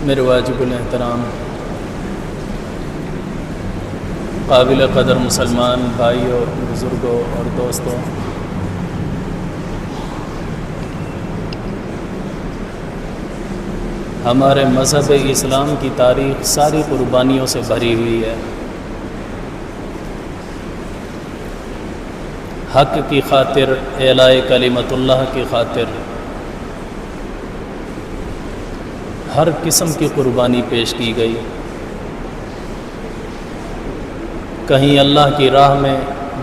میرے واجب الاحترام قابل قدر مسلمان بھائیوں، بزرگوں اور دوستوں، ہمارے مذہب اسلام کی تاریخ ساری قربانیوں سے بھری ہوئی ہے۔ حق کی خاطر، اعلاء کلمت اللہ کی خاطر ہر قسم کی قربانی پیش کی گئی۔ کہیں اللہ کی راہ میں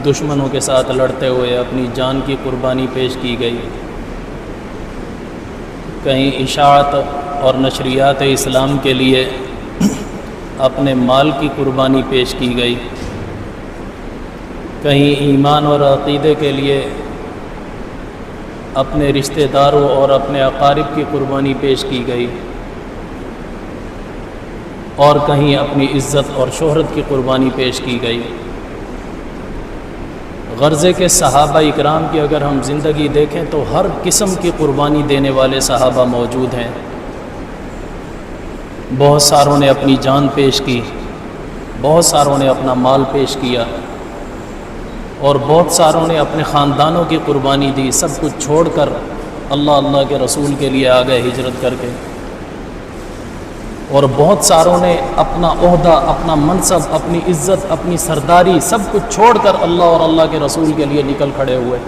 دشمنوں کے ساتھ لڑتے ہوئے اپنی جان کی قربانی پیش کی گئی، کہیں اشاعت اور نشریات اسلام کے لیے اپنے مال کی قربانی پیش کی گئی، کہیں ایمان اور عقیدے کے لیے اپنے رشتہ داروں اور اپنے اقارب کی قربانی پیش کی گئی، اور کہیں اپنی عزت اور شہرت کی قربانی پیش کی گئی۔ غرضے کے صحابہ اکرام کی اگر ہم زندگی دیکھیں تو ہر قسم کی قربانی دینے والے صحابہ موجود ہیں۔ بہت ساروں نے اپنی جان پیش کی، بہت ساروں نے اپنا مال پیش کیا، اور بہت ساروں نے اپنے خاندانوں کی قربانی دی، سب کچھ چھوڑ کر اللہ کے رسول کے لیے آ گئے ہجرت کر کے، اور بہت ساروں نے اپنا عہدہ، اپنا منصب، اپنی عزت، اپنی سرداری سب کچھ چھوڑ کر اللہ اور اللہ کے رسول کے لیے نکل کھڑے ہوئے۔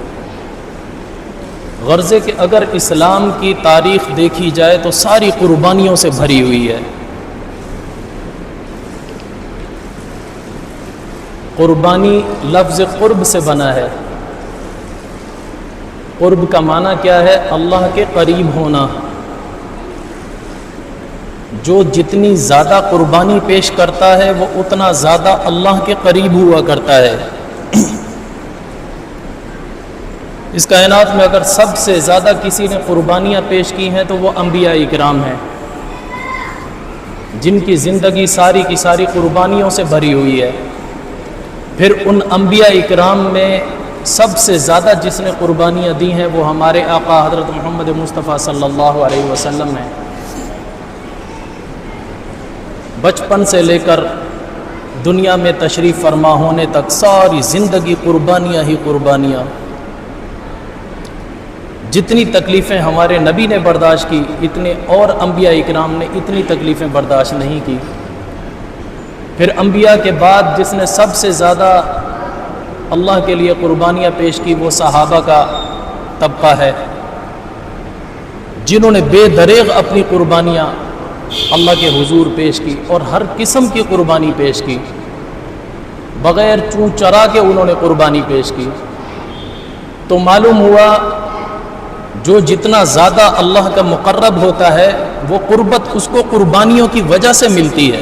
غرضے کہ اگر اسلام کی تاریخ دیکھی جائے تو ساری قربانیوں سے بھری ہوئی ہے۔ قربانی لفظ قرب سے بنا ہے۔ قرب کا معنی کیا ہے؟ اللہ کے قریب ہونا۔ جو جتنی زیادہ قربانی پیش کرتا ہے وہ اتنا زیادہ اللہ کے قریب ہوا کرتا ہے۔ اس کائنات میں اگر سب سے زیادہ کسی نے قربانیاں پیش کی ہیں تو وہ انبیاء اکرام ہیں، جن کی زندگی ساری کی ساری قربانیوں سے بھری ہوئی ہے۔ پھر ان انبیاء اکرام میں سب سے زیادہ جس نے قربانیاں دی ہیں وہ ہمارے آقا حضرت محمد مصطفیٰ صلی اللہ علیہ وسلم ہیں۔ بچپن سے لے کر دنیا میں تشریف فرما ہونے تک ساری زندگی قربانیاں ہی قربانیاں۔ جتنی تکلیفیں ہمارے نبی نے برداشت کی، اتنے اور انبیاء اکرام نے اتنی تکلیفیں برداشت نہیں کی۔ پھر انبیاء کے بعد جس نے سب سے زیادہ اللہ کے لیے قربانیاں پیش کی وہ صحابہ کا طبقہ ہے، جنہوں نے بے دریغ اپنی قربانیاں اللہ کے حضور پیش کی، اور ہر قسم کی قربانی پیش کی، بغیر چوں چرا کے انہوں نے قربانی پیش کی۔ تو معلوم ہوا جو جتنا زیادہ اللہ کا مقرب ہوتا ہے وہ قربت اس کو قربانیوں کی وجہ سے ملتی ہے۔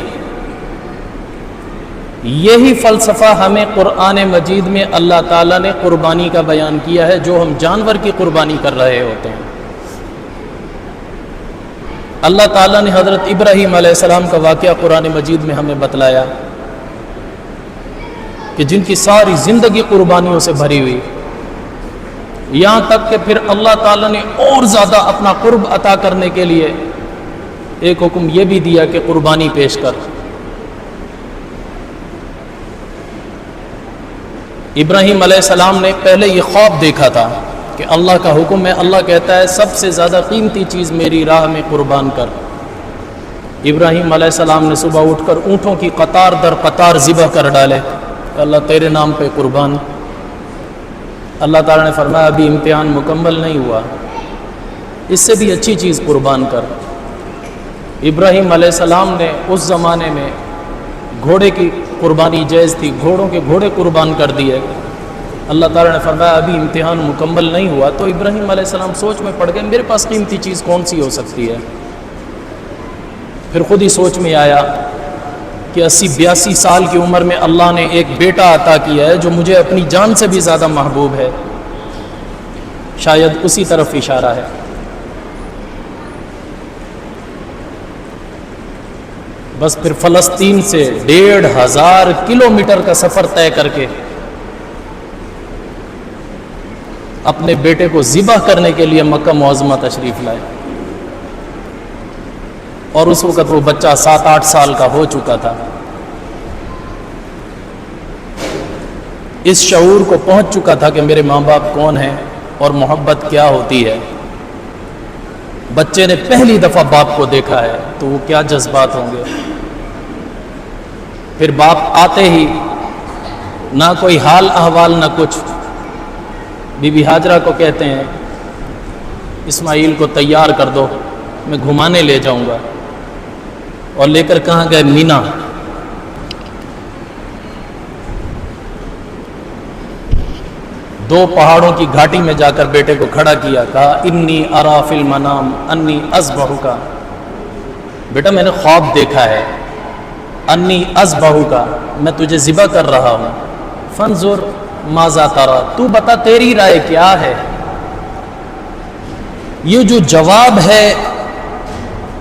یہی فلسفہ ہمیں قرآن مجید میں اللہ تعالیٰ نے قربانی کا بیان کیا ہے، جو ہم جانور کی قربانی کر رہے ہوتے ہیں۔ اللہ تعالیٰ نے حضرت ابراہیم علیہ السلام کا واقعہ قرآن مجید میں ہمیں بتلایا کہ جن کی ساری زندگی قربانیوں سے بھری ہوئی، یہاں تک کہ پھر اللہ تعالیٰ نے اور زیادہ اپنا قرب عطا کرنے کے لیے ایک حکم یہ بھی دیا کہ قربانی پیش کر۔ ابراہیم علیہ السلام نے پہلے یہ خواب دیکھا تھا کہ اللہ کا حکم ہے، اللہ کہتا ہے سب سے زیادہ قیمتی چیز میری راہ میں قربان کر۔ ابراہیم علیہ السلام نے صبح اٹھ کر اونٹوں کی قطار در قطار ذبح کر ڈالے، اللہ تیرے نام پہ قربان۔ اللہ تعالیٰ نے فرمایا ابھی امتحان مکمل نہیں ہوا، اس سے بھی اچھی چیز قربان کر۔ ابراہیم علیہ السلام نے اس زمانے میں گھوڑے کی قربانی جائز تھی، گھوڑوں کے گھوڑے قربان کر دیے۔ اللہ تعالیٰ نے فرمایا ابھی امتحان مکمل نہیں ہوا، تو ابراہیم علیہ السلام سوچ میں پڑ گئے میرے پاس قیمتی چیز کون سی ہو سکتی ہے۔ پھر خود ہی سوچ میں آیا کہ 80-82 سال کی عمر میں اللہ نے ایک بیٹا عطا کیا ہے جو مجھے اپنی جان سے بھی زیادہ محبوب ہے، شاید اسی طرف اشارہ ہے۔ بس پھر فلسطین سے 1500 کلومیٹر کا سفر طے کر کے اپنے بیٹے کو ذبح کرنے کے لیے مکہ معظمہ تشریف لائے۔ اور اس وقت وہ بچہ 7-8 سال کا ہو چکا تھا. اس شعور کو پہنچ چکا تھا کہ میرے ماں باپ کون ہیں اور محبت کیا ہوتی ہے. بچے نے پہلی دفعہ باپ کو دیکھا ہے تو وہ کیا جذبات ہوں گے. پھر باپ آتے ہی نہ کوئی حال احوال نہ کچھ، بی بی ہاجرہ کو کہتے ہیں اسماعیل کو تیار کر دو، میں گھمانے لے جاؤں گا. اور لے کر کہاں گئے؟ مینا. دو پہاڑوں کی گھاٹی میں جا کر بیٹے کو کھڑا کیا، کہا انی ارا فی المنام انی اذبحک، بیٹا میں نے خواب دیکھا ہے، انی اذبحک، میں تجھے ذبح کر رہا ہوں. فانظر ماذا تری، تو بتا تیری رائے کیا ہے. یہ جو جواب ہے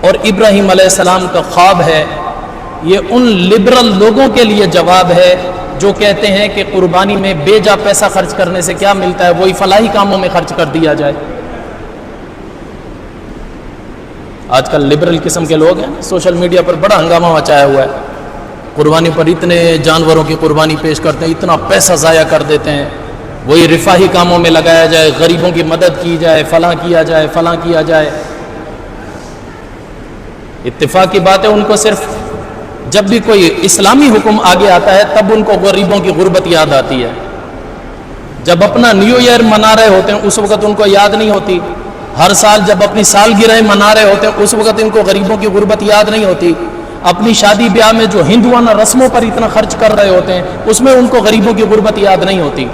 اور ابراہیم علیہ السلام کا خواب ہے، یہ ان لبرل لوگوں کے لیے جواب ہے جو کہتے ہیں کہ قربانی میں بے جا پیسہ خرچ کرنے سے کیا ملتا ہے، وہی فلاحی کاموں میں خرچ کر دیا جائے. آج کل لبرل قسم کے لوگ ہیں، سوشل میڈیا پر بڑا ہنگامہ مچایا ہوا ہے. قربانی پر اتنے جانوروں کی قربانی پیش کرتے ہیں، اتنا پیسہ ضائع کر دیتے ہیں، وہی رفاہی کاموں میں لگایا جائے، غریبوں کی مدد کی جائے، فلاں کیا جائے، فلاں کیا جائے. اتفاق کی بات ہے، ان کو صرف جب بھی کوئی اسلامی حکم آگے آتا ہے تب ان کو غریبوں کی غربت یاد آتی ہے. جب اپنا نیو ایئر منا رہے ہوتے ہیں اس وقت ان کو یاد نہیں ہوتی. ہر سال جب اپنی سالگرہیں منا رہے ہوتے ہیں اس وقت ان کو غریبوں کی غربت یاد نہیں ہوتی. اپنی شادی بیاہ میں جو ہندوانہ رسموں پر اتنا خرچ کر رہے ہوتے ہیں اس میں ان کو غریبوں کی غربت یاد نہیں ہوتی.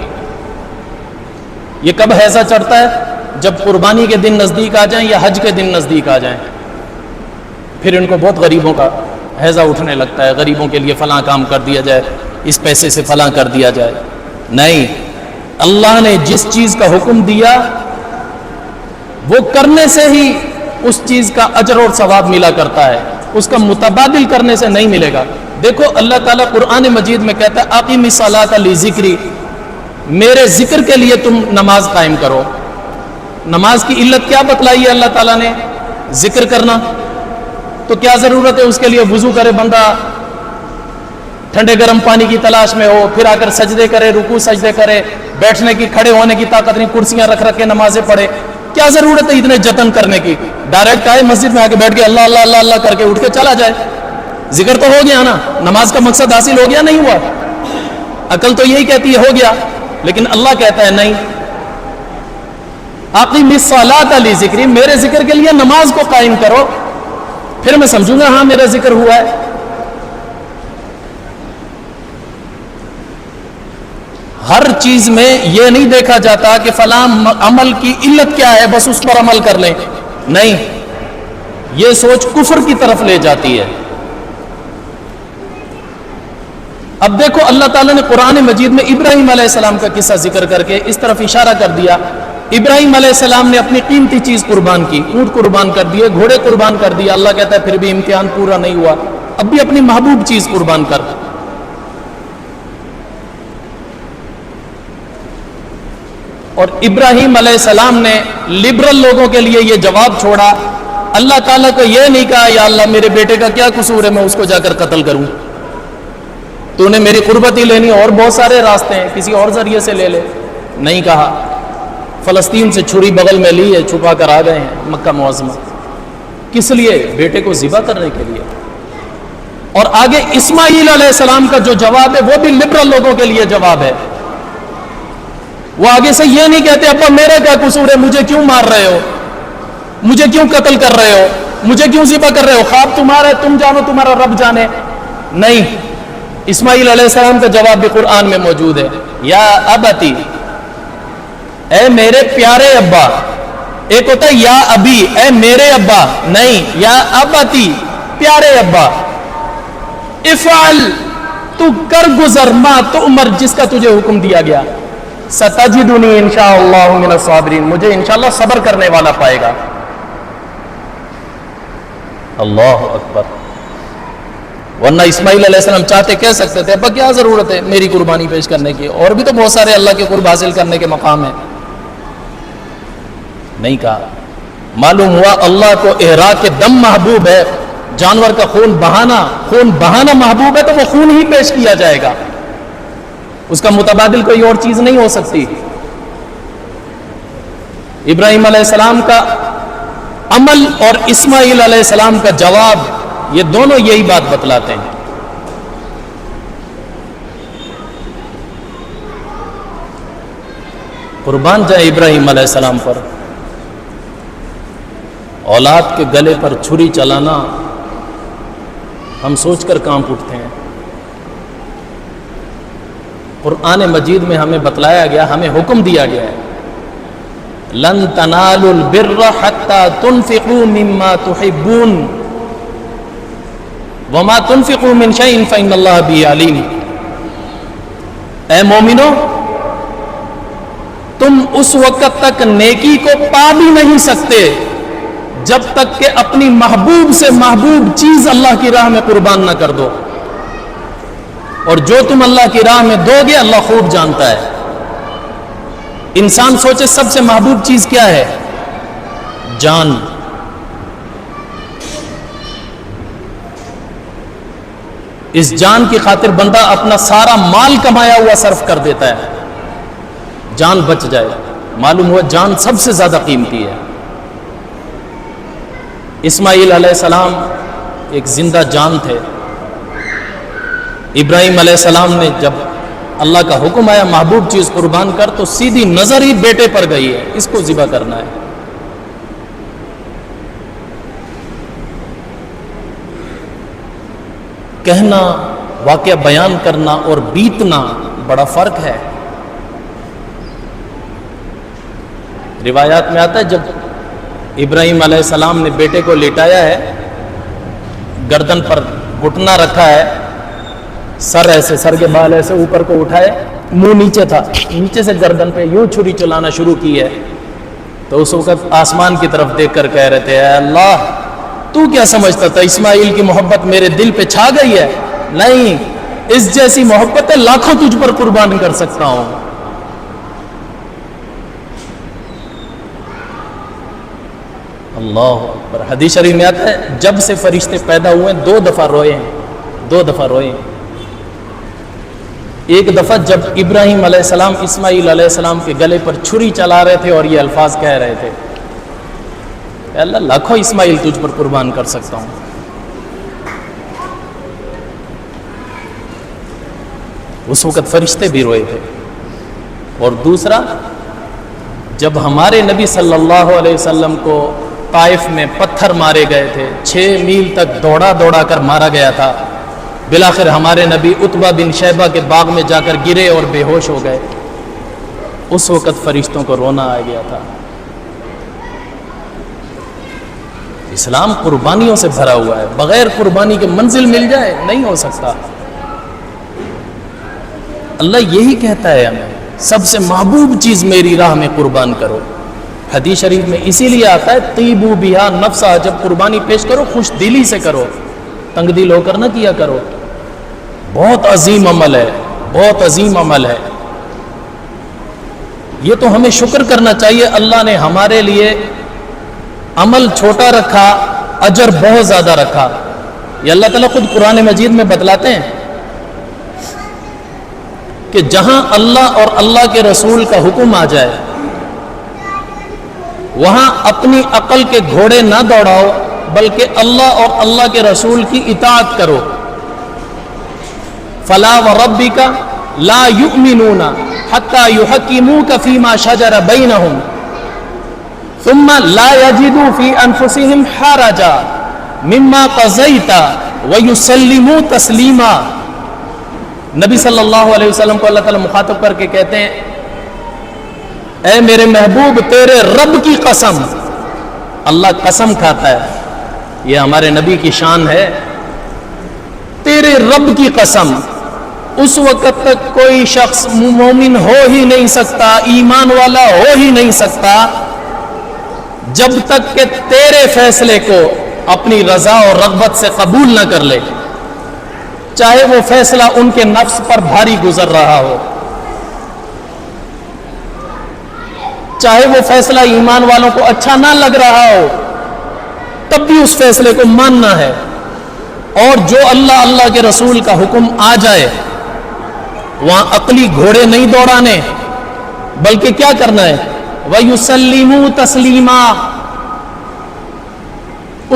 یہ کب ہیضہ چڑھتا ہے؟ جب قربانی کے دن نزدیک آ جائیں یا حج کے دن نزدیک آ جائیں، پھر ان کو بہت غریبوں کا ہیضہ اٹھنے لگتا ہے. غریبوں کے لیے فلاں کام کر دیا جائے، اس پیسے سے فلاں کر دیا جائے. نہیں، اللہ نے جس چیز کا حکم دیا وہ کرنے سے ہی اس چیز کا اجر اور ثواب ملا کرتا ہے، اس کا متبادل کرنے سے نہیں ملے گا. دیکھو اللہ تعالیٰ قرآن مجید میں کہتا ہے اقیم الصلاۃ لذکری، میرے ذکر کے لیے تم نماز قائم کرو. نماز کی علت کیا بتلائی ہے اللہ تعالیٰ نے؟ ذکر کرنا. تو کیا ضرورت ہے اس کے لیے وضو کرے بندہ، ٹھنڈے گرم پانی کی تلاش میں ہو، پھر آ کر سجدے کرے، رکوع سجدے کرے، بیٹھنے کی کھڑے ہونے کی طاقت نہیں، کرسیاں رکھ رکھ کے نمازیں پڑھے. کیا ضرورت ہے اتنے جتن کرنے کی؟ ڈائریکٹ آئے مسجد میں آ کے بیٹھ کے اللہ اللہ اللہ اللہ کر کے اٹھ کے چلا جائے. ذکر تو ہو گیا نا، نماز کا مقصد حاصل ہو گیا نہیں ہوا؟ عقل تو یہی کہتی ہے ہو گیا، لیکن اللہ کہتا ہے نہیں، اقیم الصلاۃ لذکری، میرے ذکر کے لیے نماز کو قائم کرو، پھر میں سمجھوں گا ہاں میرا ذکر ہوا ہے. ہر چیز میں یہ نہیں دیکھا جاتا کہ فلاں عمل کی علت کیا ہے بس اس پر عمل کر لیں. نہیں، یہ سوچ کفر کی طرف لے جاتی ہے. اب دیکھو اللہ تعالیٰ نے قرآن مجید میں ابراہیم علیہ السلام کا قصہ ذکر کر کے اس طرف اشارہ کر دیا. ابراہیم علیہ السلام نے اپنی قیمتی چیز قربان کی، اونٹ قربان کر دیے، گھوڑے قربان کر دیے. اللہ کہتا ہے پھر بھی امتحان پورا نہیں ہوا، اب بھی اپنی محبوب چیز قربان کر. اور ابراہیم علیہ السلام نے لبرل لوگوں کے لیے یہ جواب چھوڑا. اللہ تعالیٰ کو یہ نہیں کہا یا اللہ میرے بیٹے کا کیا قصور ہے میں اس کو جا کر قتل کروں، تو نے میری قربت ہی لینی اور بہت سارے راستے ہیں، کسی اور ذریعے سے لے لے. نہیں کہا. فلسطین سے چھری بغل میں لی ہے، چھپا کر آ گئے ہیں مکہ معظمہ. کس لیے؟ بیٹے کو ذبح کرنے کے لیے. اور آگے اسماعیل علیہ السلام کا جو جواب ہے وہ بھی لبرل لوگوں کے لیے جواب ہے. وہ آگے سے یہ نہیں کہتے ابا میرا کیا قصور ہے، مجھے کیوں مار رہے ہو، مجھے کیوں قتل کر رہے ہو، مجھے کیوں ذبح کر رہے ہو، خواب تمہارا ہے، تم جانو، تمہارا رب جانے. نہیں، اسماعیل علیہ السلام کا جواب بھی قرآن میں موجود ہے. یا ابتی، اے میرے پیارے ابا. ایک ہوتا ہے یا ابی، اے میرے ابا. نہیں، یا ابتی، پیارے ابا. افعل، تو کر گزر، ما تؤمر، جس کا تجھے حکم دیا گیا. ستجدنی انشاءاللہ من الصابرین، مجھے انشاءاللہ صبر کرنے والا پائے گا. اللہ اکبر. ورنہ اسماعیل علیہ السلام چاہتے کہہ سکتے تھے ابا کیا ضرورت ہے میری قربانی پیش کرنے کی، اور بھی تو بہت سارے اللہ کے قرب حاصل کرنے کے مقام ہیں. نہیں کہا. معلوم ہوا اللہ کو احراق دم محبوب ہے جانور کا خون بہانا محبوب ہے تو وہ خون ہی پیش کیا جائے گا، اس کا متبادل کوئی اور چیز نہیں ہو سکتی۔ ابراہیم علیہ السلام کا عمل اور اسماعیل علیہ السلام کا جواب، یہ دونوں یہی بات بتلاتے ہیں۔ قربان جائے ابراہیم علیہ السلام پر، اولاد کے گلے پر چھری چلانا ہم سوچ کر کانپ اٹھتے ہیں۔ قرآن مجید میں ہمیں بتلایا گیا، ہمیں حکم دیا گیا ہے، لن تنالوا البر حتى تنفقوا مما تحبون وما تنفقوا من شيء فإن الله به عليم۔ اے مومنو، تم اس وقت تک نیکی کو پا بھی نہیں سکتے جب تک کہ اپنی محبوب سے محبوب چیز اللہ کی راہ میں قربان نہ کر دو، اور جو تم اللہ کی راہ میں دو گے اللہ خوب جانتا ہے۔ انسان سوچے سب سے محبوب چیز کیا ہے؟ جان۔ اس جان کی خاطر بندہ اپنا سارا مال کمایا ہوا صرف کر دیتا ہے، جان بچ جائے۔ معلوم ہوا جان سب سے زیادہ قیمتی ہے۔ اسماعیل علیہ السلام ایک زندہ جان تھے۔ ابراہیم علیہ السلام نے جب اللہ کا حکم آیا محبوب چیز قربان کر، تو سیدھی نظر ہی بیٹے پر گئی ہے، اس کو ذبح کرنا ہے۔ کہنا، واقعہ بیان کرنا اور بیتنا بڑا فرق ہے۔ روایات میں آتا ہے جب ابراہیم علیہ السلام نے بیٹے کو لٹایا ہے، گردن پر گھٹنا رکھا ہے، سر ایسے، سر کے بال ایسے اوپر کو اٹھائے، منہ نیچے تھا، نیچے سے گردن پہ یوں چھری چلانا شروع کی ہے، تو اس وقت آسمان کی طرف دیکھ کر کہہ رہے تھے، اے اللہ تو کیا سمجھتا تھا اسماعیل کی محبت میرے دل پہ چھا گئی ہے؟ نہیں، اس جیسی محبت ہے لاکھوں تجھ پر قربان کر سکتا ہوں۔ اللہ اکبر۔ حدیث شریف میں آتا ہے جب سے فرشتے پیدا ہوئے 2 دفعہ روئے ہیں، 2 دفعہ روئے ہیں۔ ایک دفعہ جب ابراہیم علیہ السلام اسماعیل علیہ السلام کے گلے پر چھری چلا رہے تھے اور یہ الفاظ کہہ رہے تھے، اے اللہ لاکھوں اسماعیل تجھ پر قربان کر سکتا ہوں۔ اس وقت فرشتے بھی روئے تھے۔ اور دوسرا، جب ہمارے نبی صلی اللہ علیہ وسلم کو طائف میں پتھر مارے گئے تھے، 6 میل تک دوڑا دوڑا کر مارا گیا تھا، بالآخر ہمارے نبی عتبہ بن شیبہ کے باغ میں جا کر گرے اور بے ہوش ہو گئے، اس وقت فرشتوں کو رونا آ گیا تھا۔ اسلام قربانیوں سے بھرا ہوا ہے، بغیر قربانی کے منزل مل جائے نہیں ہو سکتا۔ اللہ یہی کہتا ہے ہمیں، سب سے محبوب چیز میری راہ میں قربان کرو۔ حدیث شریف میں اسی لیے آتا ہے طیبوا بہا نفسا، جب قربانی پیش کرو خوش دلی سے کرو، تنگ دل ہو کر نہ کیا کرو۔ بہت عظیم عمل ہے، بہت عظیم عمل ہے۔ یہ تو ہمیں شکر کرنا چاہیے، اللہ نے ہمارے لیے عمل چھوٹا رکھا، اجر بہت زیادہ رکھا۔ یہ اللہ تعالیٰ خود قرآن مجید میں بتلاتے ہیں کہ جہاں اللہ اور اللہ کے رسول کا حکم آ جائے وہاں اپنی عقل کے گھوڑے نہ دوڑاؤ، بلکہ اللہ اور اللہ کے رسول کی اطاعت کرو۔ فلا وربک لا یؤمنون حتی یحکموک فیما شجر بینہم ثم لا یجدوا فی انفسہم حرجا مما قضیت ویسلموا تسلیما۔ نبی صلی اللہ علیہ وسلم کو اللہ تعالیٰ مخاطب کر کے کہتے ہیں، اے میرے محبوب تیرے رب کی قسم، اللہ قسم کھاتا ہے، یہ ہمارے نبی کی شان ہے، تیرے رب کی قسم، اس وقت تک کوئی شخص مومن ہو ہی نہیں سکتا، ایمان والا ہو ہی نہیں سکتا جب تک کہ تیرے فیصلے کو اپنی رضا اور رغبت سے قبول نہ کر لے، چاہے وہ فیصلہ ان کے نفس پر بھاری گزر رہا ہو، چاہے وہ فیصلہ ایمان والوں کو اچھا نہ لگ رہا ہو، تب بھی اس فیصلے کو ماننا ہے۔ اور جو اللہ اللہ کے رسول کا حکم آ جائے وہاں عقلی گھوڑے نہیں دوڑانے، بلکہ کیا کرنا ہے؟ وَيُسَلِّمُوا تَسْلِيمًا،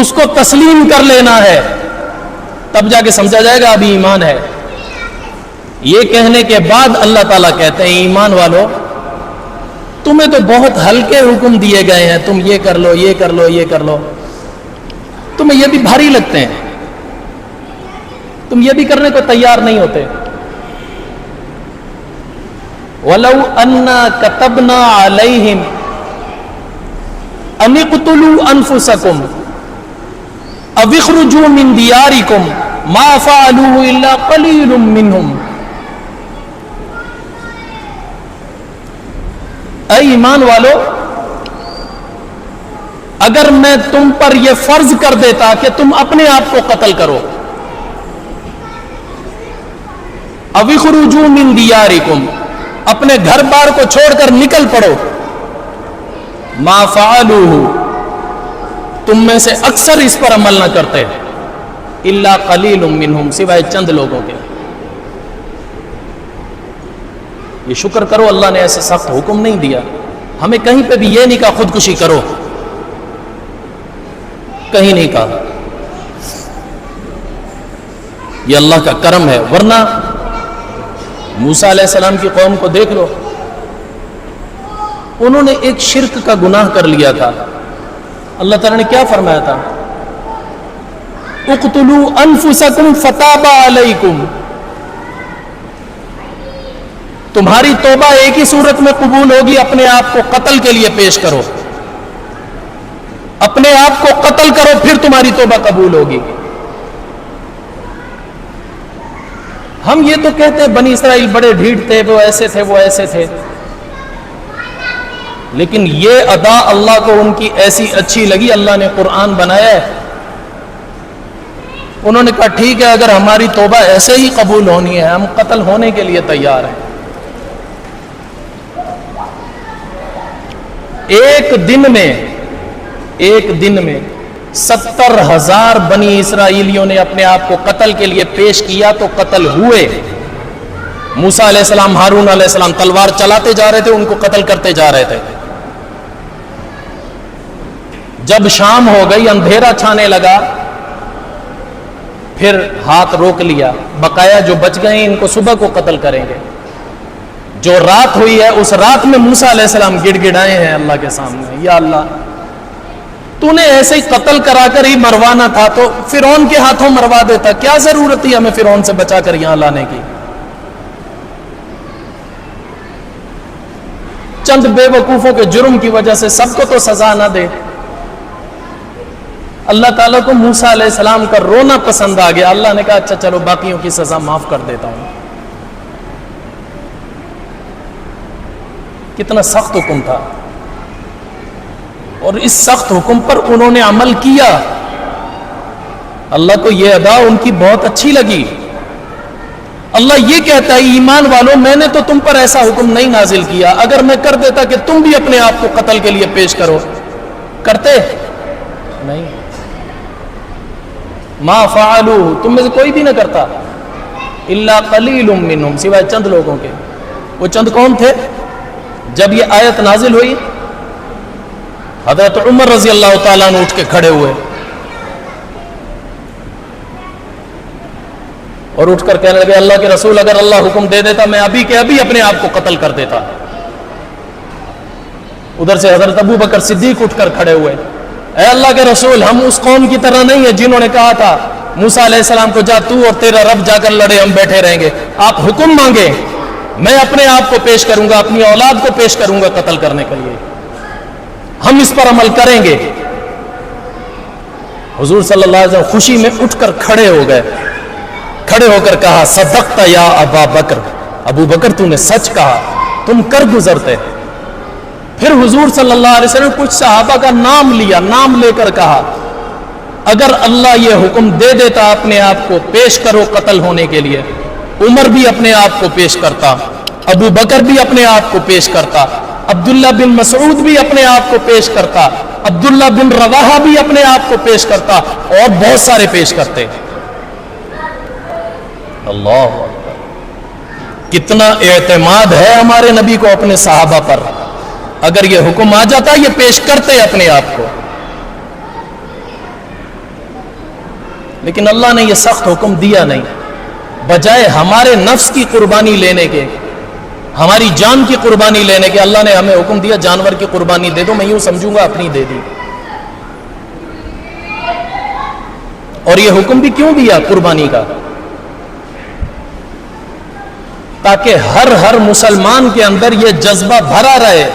اس کو تسلیم کر لینا ہے، تب جا کے سمجھا جائے گا ابھی ایمان ہے۔ یہ کہنے کے بعد اللہ تعالیٰ کہتے ہیں ایمان والو تمہیں تو بہت ہلکے حکم دیے گئے ہیں، تم یہ کر لو، یہ کر لو، یہ کر لو، تمہیں یہ بھی بھاری لگتے ہیں، تم یہ بھی کرنے کو تیار نہیں ہوتے۔ وَلَوْ أَنَّا كَتَبْنَا عَلَيْهِمْ أَنِ اقْتُلُوا أَنفُسَكُمْ أَوِ اخْرُجُوا مِنْ دِيَارِكُمْ مَا فَعَلُوهُ إِلَّا قَلِيلٌ مِّنْهُمْ۔ اے ایمان والو، اگر میں تم پر یہ فرض کر دیتا کہ تم اپنے آپ کو قتل کرو، أَوِ اخْرُجُوا مِنْ دِيَارِكُمْ، اپنے گھر بار کو چھوڑ کر نکل پڑو، ما فعلوه، تم میں سے اکثر اس پر عمل نہ کرتے، الا قلیل منہم، سوائے چند لوگوں کے۔ یہ شکر کرو اللہ نے ایسے سخت حکم نہیں دیا، ہمیں کہیں پہ بھی یہ نہیں کہا خودکشی کرو، کہیں نہیں کہا، یہ اللہ کا کرم ہے۔ ورنہ موسیٰ علیہ السلام کی قوم کو دیکھ لو، انہوں نے ایک شرک کا گناہ کر لیا تھا، اللہ تعالیٰ نے کیا فرمایا تھا؟ اقتلوا انفسکم فتاب علیکم، تمہاری توبہ ایک ہی صورت میں قبول ہوگی، اپنے آپ کو قتل کے لیے پیش کرو، اپنے آپ کو قتل کرو پھر تمہاری توبہ قبول ہوگی۔ ہم یہ تو کہتے ہیں بنی اسرائیل بڑے ڈھیٹ تھے، وہ ایسے تھے، وہ ایسے تھے، لیکن یہ ادا اللہ کو ان کی ایسی اچھی لگی، اللہ نے قرآن بنایا ہے، انہوں نے کہا ٹھیک ہے اگر ہماری توبہ ایسے ہی قبول ہونی ہے ہم قتل ہونے کے لیے تیار ہیں۔ ایک دن میں 70,000 بنی اسرائیلیوں نے اپنے آپ کو قتل کے لیے پیش کیا تو قتل ہوئے۔ موسیٰ علیہ السلام، ہارون علیہ السلام تلوار چلاتے جا رہے تھے، ان کو قتل کرتے جا رہے تھے۔ جب شام ہو گئی، اندھیرا چھانے لگا، پھر ہاتھ روک لیا، بقایا جو بچ گئے ان کو صبح کو قتل کریں گے۔ جو رات ہوئی ہے اس رات میں موسیٰ علیہ السلام گڑ گڑائے ہیں اللہ کے سامنے، یا اللہ تو نے ایسے ہی قتل کرا کر ہی مروانا تھا تو فرعون کے ہاتھوں مروا دیتا، کیا ضرورت تھی ہمیں فرعون سے بچا کر یہاں لانے کی؟ چند بے وقوفوں کے جرم کی وجہ سے سب کو تو سزا نہ دے۔ اللہ تعالیٰ کو موسیٰ علیہ السلام کا رونا پسند آ گیا، اللہ نے کہا اچھا چلو باقیوں کی سزا معاف کر دیتا ہوں۔ کتنا سخت حکم تھا، اور اس سخت حکم پر انہوں نے عمل کیا، اللہ کو یہ ادا ان کی بہت اچھی لگی۔ اللہ یہ کہتا ہے ایمان والو میں نے تو تم پر ایسا حکم نہیں نازل کیا، اگر میں کر دیتا کہ تم بھی اپنے آپ کو قتل کے لیے پیش کرو، کرتے نہیں۔ ما فعلوه، تم میں سے کوئی بھی نہ کرتا، الا قلیل منہم، سوائے چند لوگوں کے۔ وہ چند کون تھے؟ جب یہ آیت نازل ہوئی حضرت عمر رضی اللہ تعالیٰ عنہ اٹھ کے کھڑے ہوئے اور اٹھ کر کہنے لگے اللہ کے رسول اگر اللہ حکم دے دیتا میں ابھی کے ابھی اپنے آپ کو قتل کر دیتا۔ ادھر سے حضرت ابو بکر صدیق اٹھ کر کھڑے ہوئے، اے اللہ کے رسول ہم اس قوم کی طرح نہیں ہیں جنہوں نے کہا تھا موسیٰ علیہ السلام کو جا تو اور تیرا رب جا کر لڑے، ہم بیٹھے رہیں گے، آپ حکم مانگے، میں اپنے آپ کو پیش کروں گا، اپنی اولاد کو پیش کروں گا قتل کرنے کے لیے، ہم اس پر عمل کریں گے۔ حضور صلی اللہ علیہ وسلم خوشی میں اٹھ کر کھڑے ہو گئے، کھڑے ہو کر کہا صدقت یا ابا بکر، ابو بکر تو نے سچ کہا، تم کر گزرتے۔ پھر حضور صلی اللہ علیہ وسلم کچھ صحابہ کا نام لیا، نام لے کر کہا اگر اللہ یہ حکم دے دیتا اپنے آپ کو پیش کرو قتل ہونے کے لیے، عمر بھی اپنے آپ کو پیش کرتا، ابو بکر بھی اپنے آپ کو پیش کرتا، عبداللہ بن مسعود بھی اپنے آپ کو پیش کرتا، عبداللہ بن رواحہ بھی اپنے آپ کو پیش کرتا، اور بہت سارے پیش کرتے۔ اللہ اکبر، کتنا اعتماد ہے ہمارے نبی کو اپنے صحابہ پر. اگر یہ حکم آ جاتا یہ پیش کرتے اپنے آپ کو. لیکن اللہ نے یہ سخت حکم دیا نہیں، بجائے ہمارے نفس کی قربانی لینے کے، ہماری جان کی قربانی لینے کے، اللہ نے ہمیں حکم دیا جانور کی قربانی دے دو. میں یوں سمجھوں گا اپنی دے دی. اور یہ حکم بھی کیوں دیا قربانی کا؟ تاکہ ہر مسلمان کے اندر یہ جذبہ بھرا رہے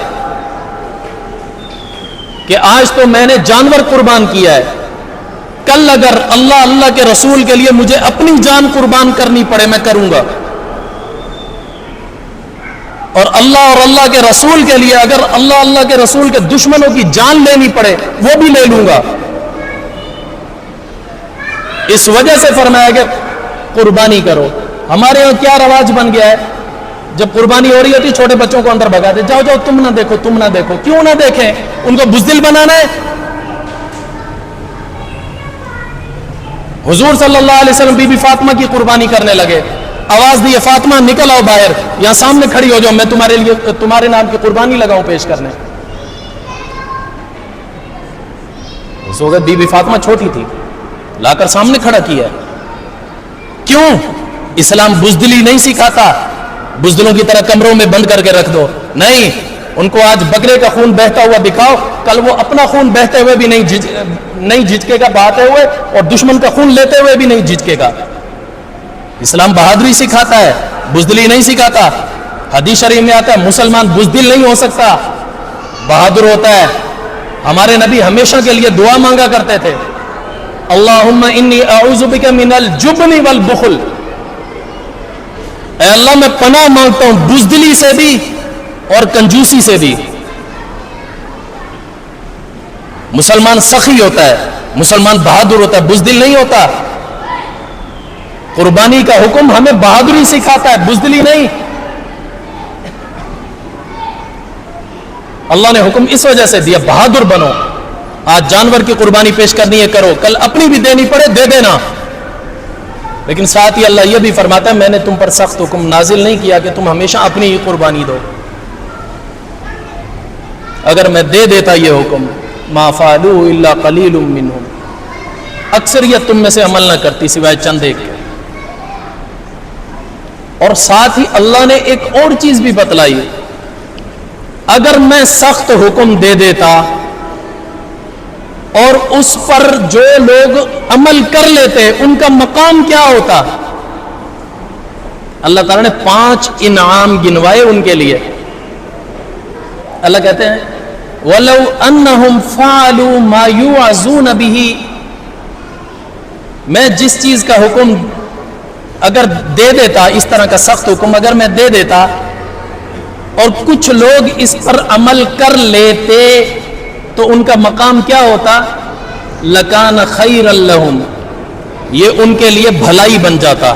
کہ آج تو میں نے جانور قربان کیا ہے، کل اگر اللہ کے رسول کے لیے مجھے اپنی جان قربان کرنی پڑے میں کروں گا، اور اللہ کے رسول کے لیے اگر اللہ کے رسول کے دشمنوں کی جان لینی پڑے وہ بھی لے لوں گا. اس وجہ سے فرمایا کہ قربانی کرو. ہمارے یہاں کیا رواج بن گیا ہے، جب قربانی ہو رہی ہوتی چھوٹے بچوں کو اندر بھگاتے، جاؤ جاؤ تم نہ دیکھو تم نہ دیکھو. کیوں نہ دیکھیں؟ ان کو بزدل بنانا ہے. حضور صلی اللہ علیہ وسلم بی بی فاطمہ کی قربانی کرنے لگے، آواز دی فاطمہ نکل آؤ باہر، یہاں سامنے کھڑی ہو جاؤ، میں تمہارے لیے تمہارے نام کی قربانی لگاؤں پیش کرنے. اس وقت بی بی فاطمہ چھوٹی تھی، لا کر سامنے کھڑا کیا. کیوں؟ اسلام بزدلی نہیں سکھاتا، بزدلوں کی طرح کمروں میں بند کر کے رکھ دو. نہیں، ان کو آج بکرے کا خون بہتا ہوا دکھاؤ، کل وہ اپنا خون بہتے ہوئے بھی نہیں جھجکے گا بہاتے ہوئے، اور دشمن کا خون لیتے ہوئے بھی نہیں جھجکے گا. اسلام بہادری سکھاتا ہے، بزدلی نہیں سکھاتا. حدیث شریف میں آتا ہے مسلمان بزدل نہیں ہو سکتا، بہادر ہوتا ہے. ہمارے نبی ہمیشہ کے لیے دعا مانگا کرتے تھے، اللہم انی اعوذ بک من الجبن والبخل. اے اللہ میں پناہ مانگتا ہوں بزدلی سے بھی اور کنجوسی سے بھی. مسلمان سخی ہوتا ہے، مسلمان بہادر ہوتا ہے، بزدل نہیں ہوتا. قربانی کا حکم ہمیں بہادری سکھاتا ہے، بزدلی نہیں. اللہ نے حکم اس وجہ سے دیا بہادر بنو. آج جانور کی قربانی پیش کرنی ہے کرو، کل اپنی بھی دینی پڑے دے دینا. لیکن ساتھ ہی اللہ یہ بھی فرماتا ہے میں نے تم پر سخت حکم نازل نہیں کیا کہ تم ہمیشہ اپنی ہی قربانی دو. اگر میں دے دیتا یہ حکم ما فعلوا الا قلیل منهم، اکثریت تم میں سے عمل نہ کرتی سوائے چند ایک کے. اور ساتھ ہی اللہ نے ایک اور چیز بھی بتلائی، اگر میں سخت حکم دے دیتا اور اس پر جو لوگ عمل کر لیتے ان کا مقام کیا ہوتا. اللہ تعالیٰ نے 5 انعام گنوائے ان کے لیے. اللہ کہتے ہیں وَلَوْ أَنَّهُمْ فَعَلُوا مَا يُوعَظُونَ بِهِ، میں جس چیز کا حکم اگر دے دیتا، اس طرح کا سخت حکم اگر میں دے دیتا اور کچھ لوگ اس پر عمل کر لیتے تو ان کا مقام کیا ہوتا. لَكَانَ خَيْرًا لَهُمْ، یہ ان کے لیے بھلائی بن جاتا.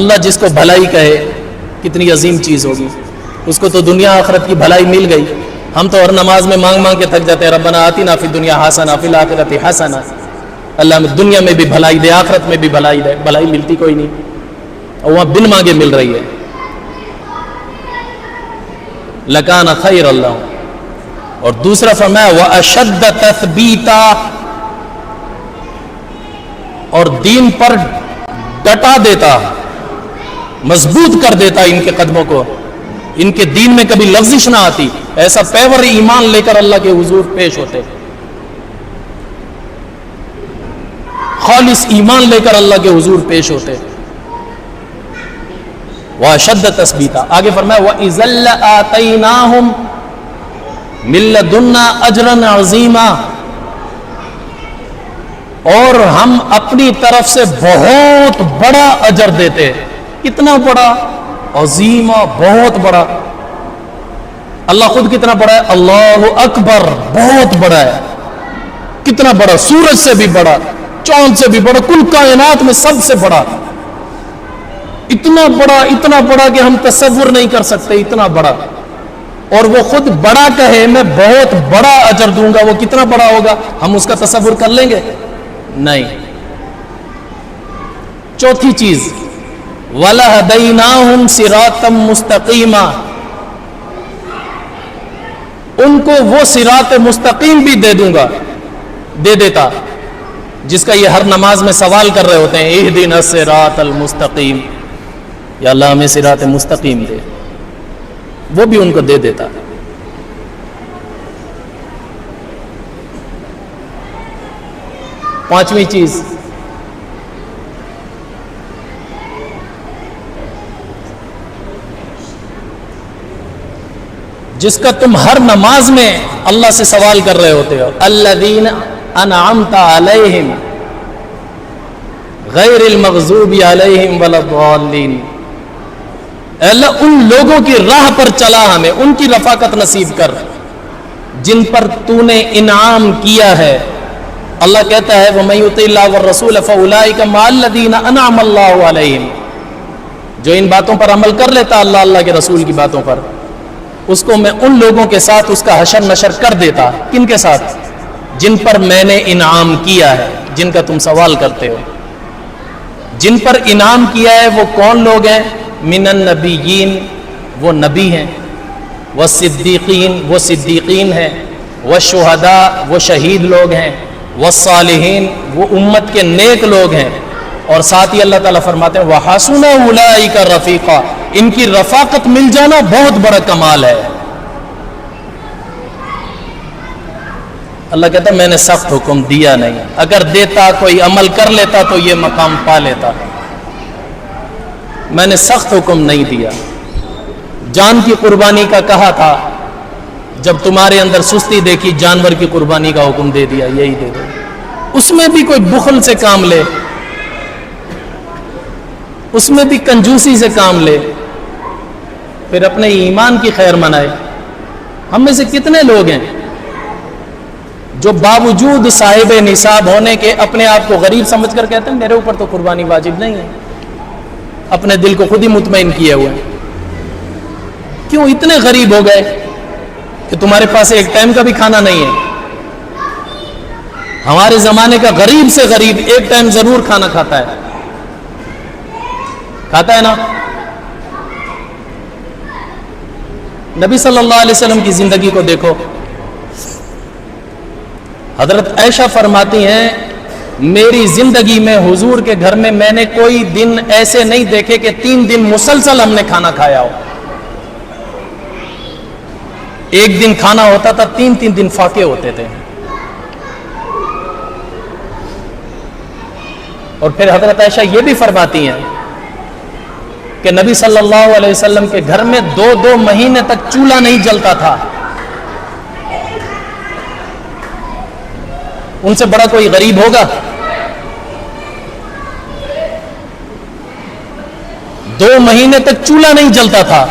اللہ جس کو بھلائی کہے کتنی عظیم چیز ہوگی. اس کو تو دنیا آخرت کی بھلائی مل گئی. ہم تو ہر نماز میں مانگ مانگ کے تھک جاتے ہیں ربنا آتنا فی الدنیا حسنہ فی الآخرۃ حسنہ. اللہ میں دنیا میں بھی بھلائی دے، آخرت میں بھی بھلائی دے. بھلائی ملتی کوئی نہیں، اور وہاں بن مانگے مل رہی ہے. لَكَانَ خَيْرًا لَهُمْ. اور دوسرا فرمایا وَأَشَدَّ تَثْبِيتًا، اور دین پر ڈٹا دیتا، مضبوط کر دیتا ان کے قدموں کو، ان کے دین میں کبھی لغزش نہ آتی. ایسا پیور ایمان لے کر اللہ کے حضور پیش ہوتے، خالص ایمان لے کر اللہ کے حضور پیش ہوتے. وَأَشَدَّ تَثْبِيتًا. آگے فرمایا وَإِذًا لَآتَيْنَاهُمْ مِن لَّدُنَّا أَجْرًا عَظِيمًا، اور ہم اپنی طرف سے بہت بڑا اجر دیتے. کتنا بڑا؟ عظیمہ، بہت بڑا. اللہ خود کتنا بڑا ہے؟ اللہ اکبر، بہت بڑا ہے. کتنا بڑا؟ سورج سے بھی بڑا، چاند سے بھی بڑا، کل کائنات میں سب سے بڑا. اتنا بڑا کہ ہم تصور نہیں کر سکتے، اتنا بڑا. اور وہ خود بڑا کہے میں بہت بڑا اجر دوں گا، وہ کتنا بڑا ہوگا؟ ہم اس کا تصور کر لیں گے؟ نہیں. چوتھی چیز وَلَهَدَيْنَاهُمْ صِرَاطًا مُسْتَقِيمًا، ان کو وہ صراط مستقیم بھی دے دیتا جس کا یہ ہر نماز میں سوال کر رہے ہوتے ہیں، اہدنا الصراط المستقیم، یا اللہ ہمیں صراط مستقیم دے، وہ بھی ان کو دے دیتا۔ پانچویں چیز جس کا تم ہر نماز میں اللہ سے سوال کر رہے ہوتے ہو، الذین انعمت علیہم غیر المغضوب علیہم ولا الضالین، اے اللہ ان لوگوں کی راہ پر چلا ہمیں، ان کی رفاقت نصیب کر جن پر تو نے انعام کیا ہے۔ اللہ کہتا ہے وَمَن يُطِعِ اللَّهَ وَالرَّسُولَ فَأُولَٰئِكَ مَعَ الَّذِينَ أَنْعَمَ اللَّهُ عَلَيْهِمْ، جو ان باتوں پر عمل کر لیتا اللہ کے رسول کی باتوں پر، اس کو میں ان لوگوں کے ساتھ اس کا حشر نشر کر دیتا۔ کن کے ساتھ؟ جن پر میں نے انعام کیا ہے، جن کا تم سوال کرتے ہو۔ جن پر انعام کیا ہے وہ کون لوگ ہیں؟ من النبیین، وہ نبی ہیں، والصدیقین، وہ صدیقین ہیں، والشہداء، وہ شہید لوگ ہیں، والصالحین، وہ امت کے نیک لوگ ہیں، اور ساتھ ہی اللہ تعالیٰ فرماتے ہیں وَحَسُنَ أُولَٰئِكَ رَفِيقًا، ان کی رفاقت مل جانا بہت بڑا کمال ہے۔ اللہ کہتا ہے میں نے سخت حکم دیا نہیں، اگر دیتا کوئی عمل کر لیتا تو یہ مقام پا لیتا، میں نے سخت حکم نہیں دیا۔ جان کی قربانی کا کہا تھا، جب تمہارے اندر سستی دیکھی جانور کی قربانی کا حکم دے دیا، یہی دے دو۔ اس میں بھی کوئی بخل سے کام لے، اس میں بھی کنجوسی سے کام لے، پھر اپنے ایمان کی خیر منائے۔ ہم میں سے کتنے لوگ ہیں جو باوجود صاحب نصاب ہونے کے اپنے آپ کو غریب سمجھ کر کہتے ہیں میرے اوپر تو قربانی واجب نہیں ہے، اپنے دل کو خود ہی مطمئن کیے ہوئے۔ کیوں اتنے غریب ہو گئے کہ تمہارے پاس ایک ٹائم کا بھی کھانا نہیں ہے؟ ہمارے زمانے کا غریب سے غریب ایک ٹائم ضرور کھانا کھاتا ہے نا؟ نبی صلی اللہ علیہ وسلم کی زندگی کو دیکھو، حضرت عائشہ فرماتی ہیں میری زندگی میں حضور کے گھر میں میں نے کوئی دن ایسے نہیں دیکھے کہ 3 دن مسلسل ہم نے کھانا کھایا ہو۔ ایک دن کھانا ہوتا تھا، 3 دن فاقے ہوتے تھے۔ اور پھر حضرت عائشہ یہ بھی فرماتی ہیں کہ نبی صلی اللہ علیہ وسلم کے گھر میں 2 مہینے تک چولہا نہیں جلتا تھا۔ ان سے بڑا کوئی غریب ہوگا؟ 2 مہینے تک چولہا نہیں جلتا تھا۔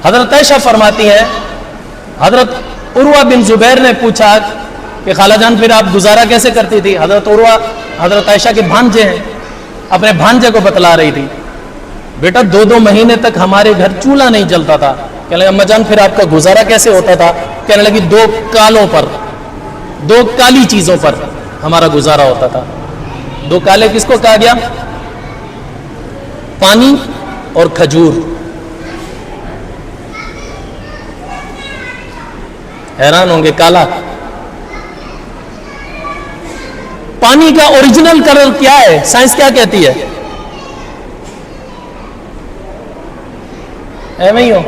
حضرت عائشہ فرماتی ہیں حضرت عروہ بن زبیر نے پوچھا کہ خالہ جان پھر آپ گزارا کیسے کرتی تھی؟ حضرت عروہ حضرت عائشہ کے بھانجے ہیں، اپنے بھانجے کو بتلا رہی تھی بیٹا 2 مہینے تک ہمارے گھر چولہا نہیں جلتا تھا۔ کہنے لگا اما جان پھر آپ کا گزارا کیسے ہوتا تھا؟ کہنے لگی 2 کالوں پر، 2 کالی چیزوں پر ہمارا گزارا ہوتا تھا۔ 2 کالے کس کو کہا گیا؟ پانی اور کھجور۔ حیران ہوں گے کالا، پانی کا اوریجنل کلر کیا ہے؟ سائنس کیا کہتی ہے؟ ایویں ہی ہو،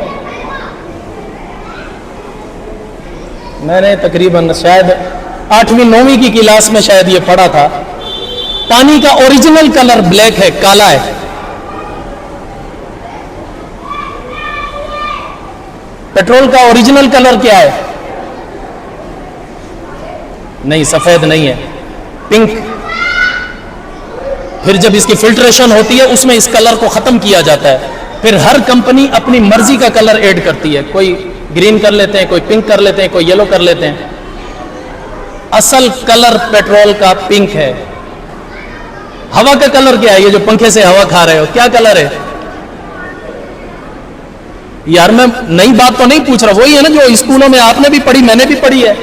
میں نے تقریباً شاید 8ویں 9ویں کی کلاس میں شاید یہ پڑھا تھا، پانی کا اوریجنل کلر بلیک ہے، کالا ہے۔ پیٹرول کا اوریجنل کلر کیا ہے؟ نہیں، سفید نہیں ہے، پنک۔ پھر جب اس کی فلٹریشن ہوتی ہے اس میں اس کلر کو ختم کیا جاتا ہے، پھر ہر کمپنی اپنی مرضی کا کلر ایڈ کرتی ہے، کوئی گرین کر لیتے ہیں، کوئی پنک کر لیتے ہیں، کوئی یلو کر لیتے ہیں۔ اصل کلر پیٹرول کا پنک ہے۔ ہوا کا کلر کیا ہے؟ یہ جو پنکھے سے ہوا کھا رہے ہو کیا کلر ہے؟ یار میں نئی بات تو نہیں پوچھ رہا، وہی ہے نا جو اسکولوں میں آپ نے بھی پڑھی، میں نے بھی پڑھی ہے،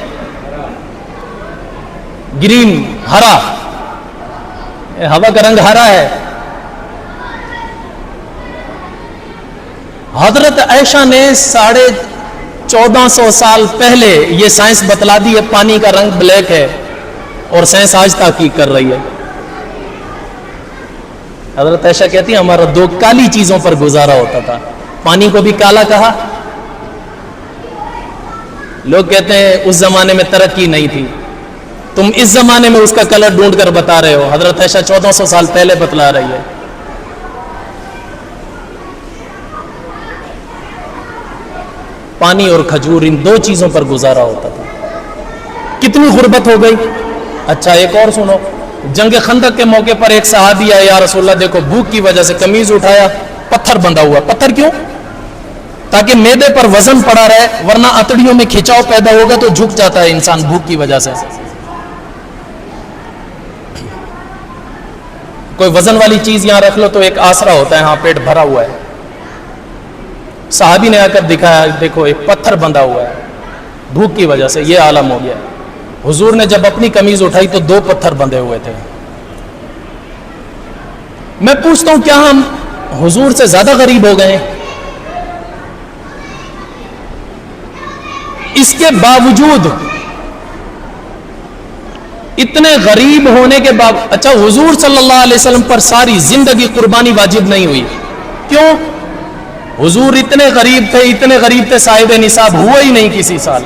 گرین، ہرا۔ ہوا کا رنگ ہرا ہے، حضرت عائشہ نے 1450 سال پہلے یہ سائنس بتلا دی ہے پانی کا رنگ بلیک ہے، اور سائنس آج تحقیق کر رہی ہے۔ حضرت عائشہ کہتی ہیں ہمارا 2 کالی چیزوں پر گزارا ہوتا تھا، پانی کو بھی کالا کہا۔ لوگ کہتے ہیں اس زمانے میں ترقی نہیں تھی، تم اس زمانے میں اس کا کلر ڈھونڈ کر بتا رہے ہو، حضرت عائشہ 1400 سال پہلے بتلا رہی ہے۔ پانی اور کھجور، ان 2 چیزوں پر گزارا ہوتا تھا۔ کتنی غربت ہو گئی۔ اچھا ایک اور سنو، جنگ خندق کے موقع پر ایک صحابی آیا، یا رسول اللہ دیکھو بھوک کی وجہ سے قمیض اٹھایا، پتھر بندھا ہوا۔ پتھر کیوں؟ تاکہ معدے پر وزن پڑا رہے، ورنہ اتڑیوں میں کھچاؤ پیدا ہوگا تو جھک جاتا ہے انسان بھوک کی وجہ سے۔ کوئی وزن والی چیز یہاں رکھ لو تو ایک آسرا ہوتا ہے، ہاں پیٹ بھرا ہوا ہے۔ صحابی نے آ کر دکھایا، دیکھو ایک پتھر بندھا ہوا ہے، بھوک کی وجہ سے یہ عالم ہو گیا۔ حضور نے جب اپنی قمیض اٹھائی تو 2 پتھر بندھے ہوئے تھے۔ میں پوچھتا ہوں کیا ہم حضور سے زیادہ غریب ہو گئے؟ اس کے باوجود اتنے غریب ہونے کے باوجود، اچھا حضور صلی اللہ علیہ وسلم پر ساری زندگی قربانی واجب نہیں ہوئی، کیوں؟ حضور اتنے غریب تھے صاحب نصاب ہوا ہی نہیں کسی سال۔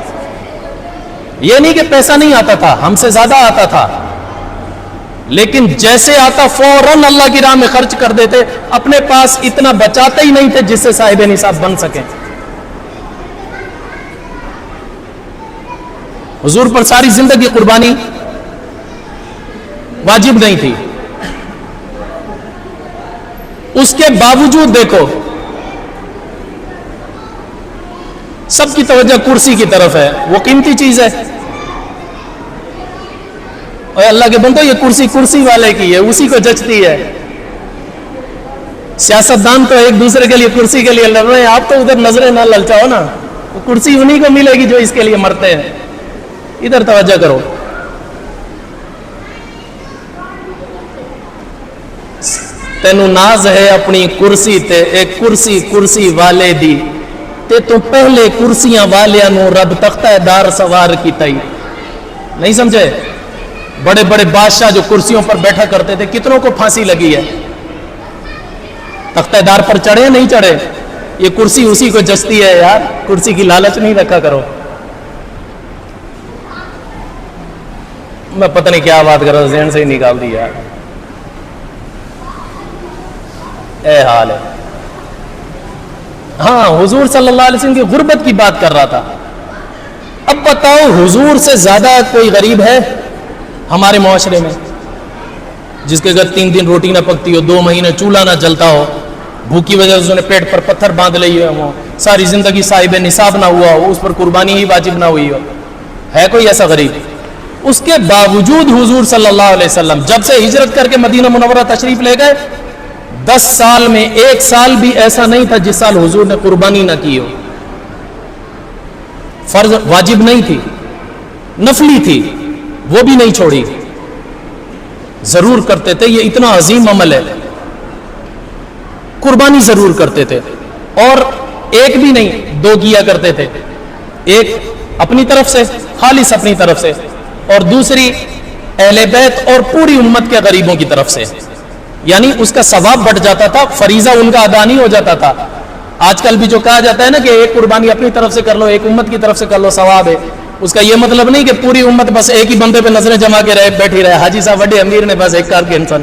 یہ نہیں کہ پیسہ نہیں آتا تھا، ہم سے زیادہ آتا تھا، لیکن جیسے آتا فوراً اللہ کی راہ میں خرچ کر دیتے، اپنے پاس اتنا بچاتے ہی نہیں تھے جس سے صاحب نصاب بن سکیں۔ حضور پر ساری زندگی قربانی واجب نہیں تھی، اس کے باوجود دیکھو سب کی توجہ کرسی کی طرف ہے، وہ قیمتی چیز ہے۔ اور اللہ کے بندو یہ کرسی والے کی ہے، اسی کو جچتی ہے۔ سیاستدان تو ایک دوسرے کے لیے کرسی کے لیے لڑ رہے ہیں، آپ تو ادھر نظریں نہ للچاؤ نا، وہ کرسی انہی کو ملے گی جو اس کے لیے مرتے ہیں۔ ادھر توجہ کرو۔ تینوں ناز ہے اپنی کرسی تے، ایک کرسی والے دی تے تو پہلے کرسیاں والیاں نو رب تختہ دار سوار کی تئی۔ نہیں سمجھے؟ بڑے بڑے بادشاہ جو کرسیوں پر بیٹھا کرتے تھے، کتنوں کو پھانسی لگی ہے؟ تختہ دار پر چڑھے نہیں چڑھے؟ یہ کرسی اسی کو جچتی ہے یار، کرسی کی لالچ نہیں رکھا کرو۔ میں پتہ نہیں کیا بات کر رہا ہوں، ذہن سے ہی نکال دی یار۔ اے حال ہے۔ ہاں حضور صلی اللہ علیہ وسلم کی غربت کی بات کر رہا تھا۔ اب بتاؤ حضور سے زیادہ کوئی غریب ہے ہمارے معاشرے میں، جس کے گھر 3 دن روٹی نہ پکتی ہو، 2 مہینے چولہا نہ جلتا ہو، بھوک کی وجہ سے اس نے پیٹ پر پتھر باندھ لی ہو، ساری زندگی صاحب نصاب نہ ہوا ہو، اس پر قربانی ہی واجب نہ ہوئی ہو؟ ہے کوئی ایسا غریب؟ اس کے باوجود حضور صلی اللہ علیہ وسلم جب سے ہجرت کر کے مدینہ منورہ تشریف لے گئے، 10 سال میں 1 سال بھی ایسا نہیں تھا جس سال حضور نے قربانی نہ کی ہو۔ فرض واجب نہیں تھی، نفلی تھی، وہ بھی نہیں چھوڑی، ضرور کرتے تھے۔ یہ اتنا عظیم عمل ہے، قربانی ضرور کرتے تھے، اور ایک بھی نہیں 2 کیا کرتے تھے، ایک اپنی طرف سے خالص اپنی طرف سے، اور دوسری اہل بیت اور پوری امت کے غریبوں کی طرف سے، یعنی اس کا ثواب بڑھ جاتا تھا، فریضہ ان کا ادا نہیں ہو جاتا تھا۔ آج کل بھی جو کہا جاتا ہے نا کہ ایک قربانی اپنی طرف سے کر لو، ایک امت کی طرف سے کر لو، ثواب ہے، اس کا یہ مطلب نہیں کہ پوری امت بس ایک ہی بندے پہ نظریں جما کے بیٹھی رہے، حاجی صاحب وڈے امیر نے بس ایک کار کے انسان،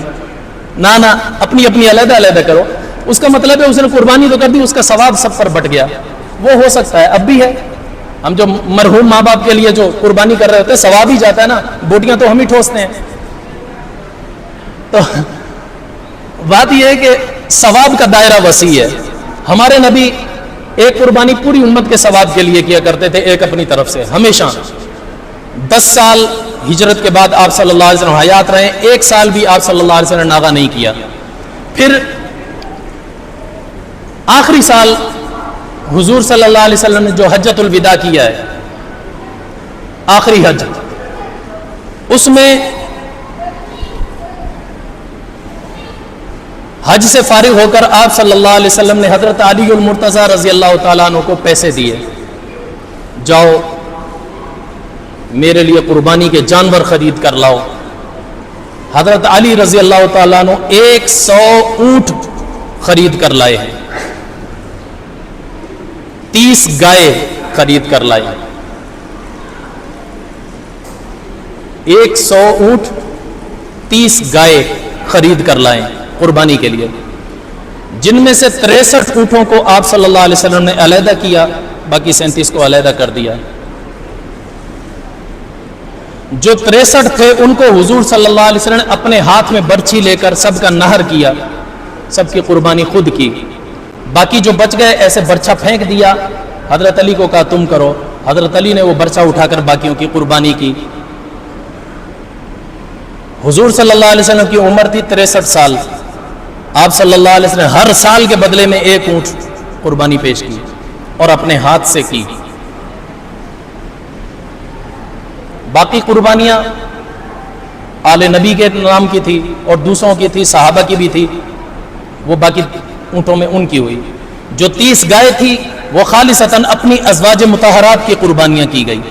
نہ اپنی اپنی علیحدہ علیحدہ کرو۔ اس کا مطلب ہے اس نے قربانی تو کر دی، اس کا ثواب سب پر بٹ گیا۔ وہ ہو سکتا ہے، اب بھی ہے، ہم جو مرحوم ماں باپ کے لیے جو قربانی کر رہے ہوتے ہیں ثواب ہی جاتا ہے نا، بوٹیاں تو ہم ہی ٹھوستے ہیں۔ تو بات یہ ہے کہ ثواب کا دائرہ وسیع ہے۔ ہمارے نبی ایک قربانی پوری امت کے ثواب کے لیے کیا کرتے تھے، ایک اپنی طرف سے، ہمیشہ۔ 10 سال ہجرت کے بعد آپ صلی اللہ علیہ وسلم حیات رہے، 1 سال بھی آپ صلی اللہ علیہ وسلم نے ناغہ نہیں کیا۔ پھر آخری سال حضور صلی اللہ علیہ وسلم نے جو حجۃ الوداع کیا ہے، آخری حج، اس میں حج سے فارغ ہو کر آپ صلی اللہ علیہ وسلم نے حضرت علی المرتضیٰ رضی اللہ تعالیٰ عنہ کو پیسے دیے، جاؤ میرے لیے قربانی کے جانور خرید کر لاؤ۔ حضرت علی رضی اللہ تعالیٰ عنہ 100 اونٹ خرید کر لائے ہیں، 30 گائے خرید کر لائے، 100 اونٹ 30 گائے خرید کر لائے قربانی کے لیے، جن میں سے 63 اونٹوں کو آپ صلی اللہ علیہ وسلم نے علیحدہ کیا، باقی 37 کو علیحدہ کر دیا۔ جو 63 تھے ان کو حضور صلی اللہ علیہ وسلم نے اپنے ہاتھ میں برچھی لے کر سب کا نہر کیا، سب کی قربانی خود کی۔ باقی جو بچ گئے ایسے برچھا پھینک دیا، حضرت علی کو کہا تم کرو، حضرت علی نے وہ برچھا اٹھا کر باقیوں کی قربانی کی۔ حضور صلی اللہ علیہ وسلم کی عمر تھی 63 سال، آپ صلی اللہ علیہ وسلم ہر سال کے بدلے میں 1 اونٹ قربانی پیش کی اور اپنے ہاتھ سے کی۔ باقی قربانیاں آل نبی کے نام کی تھی اور دوسروں کی تھی، صحابہ کی بھی تھی، وہ باقی اونٹوں میں ان کی ہوئی۔ جو 30 گائے تھی وہ خالصتاً اپنی ازواج مطہرات کی قربانیاں کی گئی،